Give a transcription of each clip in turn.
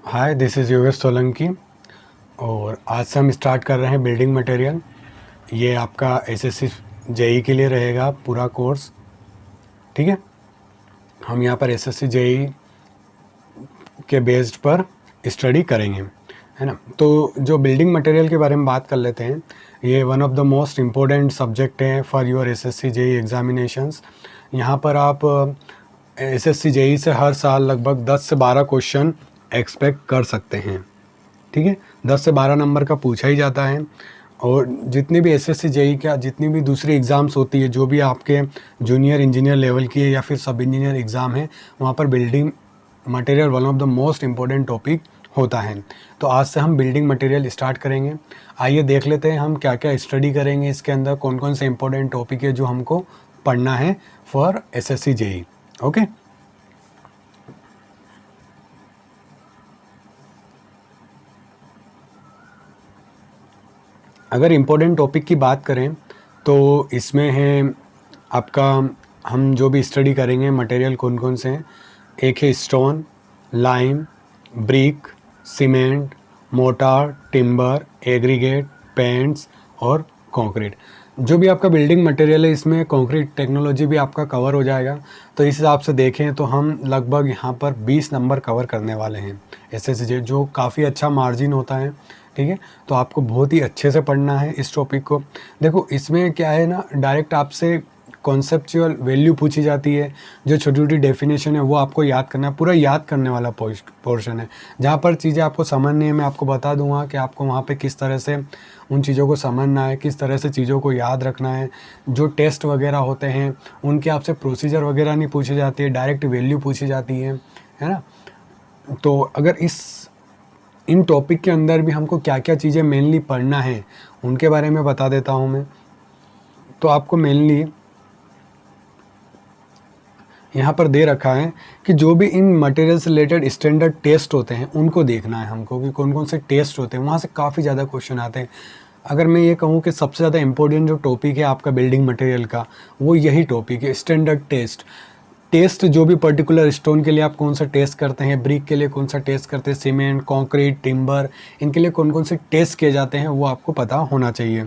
Hi, this is Yogesh Solanki और आज से हम स्टार्ट कर रहे हैं बिल्डिंग मटेरियल। ये आपका एसएससी जेई के लिए रहेगा पूरा कोर्स। ठीक है, हम यहाँ पर एसएससी जेई के बेस्ड पर स्टडी करेंगे, है ना। तो जो बिल्डिंग मटेरियल के बारे में बात कर लेते हैं, ये one of the most important subject है for your SSC JE examinations. यहाँ पर आप एसएससी जेई से हर साल लगभग 10 से 12 क्वेश्चन एक्सपेक्ट कर सकते हैं। ठीक है, 10 से 12 नंबर का पूछा ही जाता है। और जितनी भी एसएससी जेई का जितनी भी दूसरी एग्ज़ाम्स होती है, जो भी आपके जूनियर इंजीनियर लेवल की है या फिर सब इंजीनियर एग्ज़ाम है, वहाँ पर building material one of the most important topic होता है। तो आज से हम बिल्डिंग मटेरियल स्टार्ट करेंगे। आइए देख लेते हैं हम क्या क्या स्टडी करेंगे, इसके अंदर कौन कौन से इंपॉर्टेंट टॉपिक है जो हमको पढ़ना है फॉर एसएससी जेई। ओके, अगर इम्पोर्टेंट टॉपिक की बात करें तो इसमें है आपका, हम जो भी स्टडी करेंगे मटेरियल कौन कौन से हैं। एक है stone, lime, brick, cement, motor, timber, aggregate, paints और कंक्रीट। जो भी आपका बिल्डिंग मटेरियल है, इसमें कंक्रीट टेक्नोलॉजी भी आपका कवर हो जाएगा। तो इस हिसाब से देखें तो हम लगभग यहाँ पर 20 नंबर कवर करने वाले हैं एसएससी, जो काफ़ी अच्छा मार्जिन होता है। ठीक है, तो आपको बहुत ही अच्छे से पढ़ना है इस टॉपिक को। देखो, इसमें क्या है ना, डायरेक्ट आपसे कॉन्सेप्चुअल वैल्यू पूछी जाती है। जो छोटी छोटी डेफिनेशन है वो आपको याद करना है, पूरा याद करने वाला पोर्शन है। जहाँ पर चीज़ें आपको समझनी है, मैं आपको बता दूंगा कि आपको वहाँ पे किस तरह से उन चीज़ों को समझना है, किस तरह से चीज़ों को याद रखना है। जो टेस्ट वगैरह होते हैं उनके आपसे प्रोसीजर वगैरह नहीं पूछी जाती है, डायरेक्ट वैल्यू पूछी जाती है ना। तो अगर इन टॉपिक के अंदर भी हमको क्या क्या चीज़ें मेनली पढ़ना है उनके बारे में बता देता हूँ मैं। तो आपको मेनली यहाँ पर दे रखा है कि जो भी इन मटेरियल से रिलेटेड स्टैंडर्ड टेस्ट होते हैं उनको देखना है हमको, कि कौन कौन से टेस्ट होते हैं। वहाँ से काफ़ी ज़्यादा क्वेश्चन आते हैं। अगर मैं ये कहूँ कि सबसे ज़्यादा इंपॉर्टेंट जो टॉपिक है आपका बिल्डिंग मटेरियल का, वो यही टॉपिक है, स्टैंडर्ड टेस्ट। जो भी पर्टिकुलर स्टोन के लिए आप कौन सा टेस्ट करते हैं, ब्रिक के लिए कौन सा टेस्ट करते हैं, सीमेंट, कंक्रीट, टिम्बर, इनके लिए कौन कौन से टेस्ट किए जाते हैं, वो आपको पता होना चाहिए।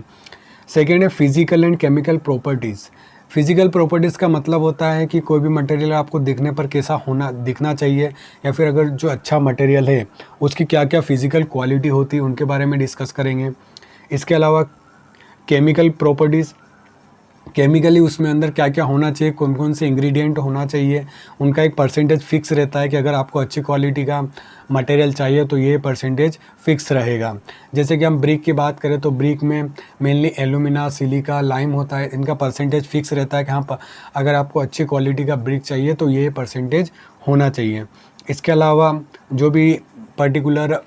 सेकेंड है physical and chemical properties. Physical properties का मतलब होता है कि कोई भी मटेरियल आपको दिखने पर कैसा दिखना चाहिए, या फिर अगर जो अच्छा मटेरियल है उसकी क्या क्या फिजिकल क्वालिटी होती है, उनके बारे में डिस्कस करेंगे। इसके अलावा केमिकल प्रॉपर्टीज़, केमिकली उसमें अंदर क्या क्या होना चाहिए, कौन कौन से इंग्रेडिएंट होना चाहिए, उनका एक परसेंटेज फिक्स रहता है कि अगर आपको अच्छी क्वालिटी का मटेरियल चाहिए तो ये परसेंटेज फिक्स रहेगा। जैसे कि हम ब्रिक की बात करें तो ब्रिक में मेनली एलुमिना, सिलिका, लाइम होता है। इनका परसेंटेज फिक्स रहता है कि हाँ, अगर आपको अच्छी क्वालिटी का ब्रिक चाहिए तो ये परसेंटेज होना चाहिए। इसके अलावा जो भी पर्टिकुलर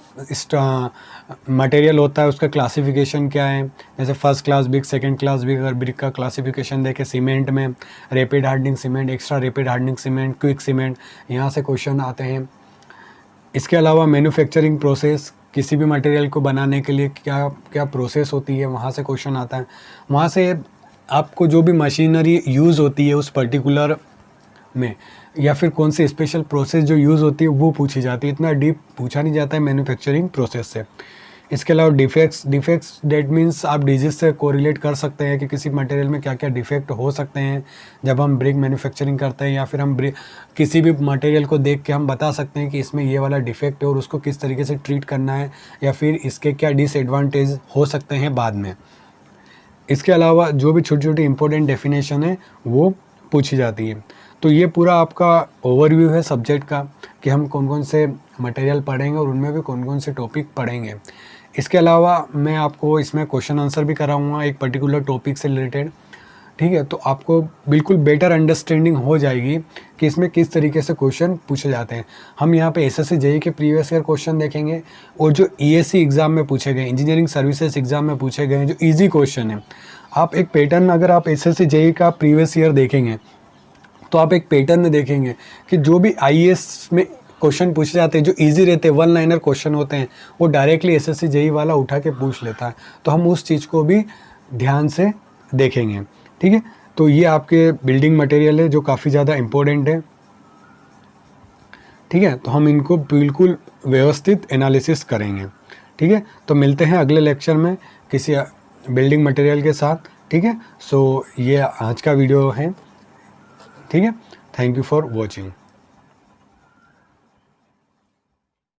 मटेरियल होता है उसका क्लासिफिकेशन क्या है, जैसे first class brick, second class brick. अगर ब्रिक का क्लासिफिकेशन देखें, सीमेंट में rapid hardening cement, extra rapid hardening cement, quick cement, यहाँ से क्वेश्चन आते हैं। इसके अलावा मैन्युफैक्चरिंग प्रोसेस, किसी भी मटेरियल को बनाने के लिए क्या क्या प्रोसेस होती है, वहाँ से क्वेश्चन आता है। वहाँ से आपको जो भी मशीनरी यूज़ होती है उस पर्टिकुलर में, या फिर कौन सी स्पेशल प्रोसेस जो यूज़ होती है वो पूछी जाती है। इतना डीप पूछा नहीं जाता है मैन्युफैक्चरिंग प्रोसेस से। इसके अलावा डिफेक्ट्स डेट मीन्स आप डिजीज से कोरिलेट कर सकते हैं कि किसी मटेरियल में क्या क्या डिफेक्ट हो सकते हैं जब हम ब्रिक मैन्युफैक्चरिंग करते हैं, या फिर हम किसी भी मटेरियल को देख के हम बता सकते हैं कि इसमें ये वाला डिफेक्ट है और उसको किस तरीके से ट्रीट करना है, या फिर इसके क्या डिसएडवांटेज हो सकते हैं बाद में। इसके अलावा जो भी छोटी छोटी इंपॉर्टेंट डेफिनेशन है वो पूछी जाती है। तो ये पूरा आपका ओवरव्यू है सब्जेक्ट का कि हम कौन कौन से मटेरियल पढ़ेंगे और उनमें भी कौन कौन से टॉपिक पढ़ेंगे। इसके अलावा मैं आपको इसमें क्वेश्चन आंसर भी कराऊंगा एक पर्टिकुलर टॉपिक से रिलेटेड। ठीक है, तो आपको बिल्कुल बेटर अंडरस्टैंडिंग हो जाएगी कि इसमें किस तरीके से क्वेश्चन पूछे जाते हैं। हम यहाँ पे एसएससी जेई के प्रीवियस ईयर क्वेश्चन देखेंगे, और जो ईएससी एग्ज़ाम में पूछे गए, इंजीनियरिंग सर्विसेज एग्ज़ाम में पूछे गए जो ईजी क्वेश्चन है। आप एक पैटर्न, अगर आप एसएससी जेई का प्रीवियस ईयर देखेंगे तो आप एक पैटर्न देखेंगे कि जो भी आईएएस में क्वेश्चन पूछे जाते हैं जो इजी रहते हैं, वन लाइनर क्वेश्चन होते हैं, वो डायरेक्टली एसएससी जेई वाला उठा के पूछ लेता है। तो हम उस चीज़ को भी ध्यान से देखेंगे। ठीक है, तो ये आपके बिल्डिंग मटेरियल है जो काफ़ी ज़्यादा इम्पोर्टेंट है। ठीक है, तो हम इनको बिल्कुल व्यवस्थित एनालिसिस करेंगे। ठीक है, तो मिलते हैं अगले लेक्चर में किसी बिल्डिंग मटेरियल के साथ। ठीक है, सो ये आज का वीडियो है। ठीक है, थैंक यू फॉर वॉचिंग।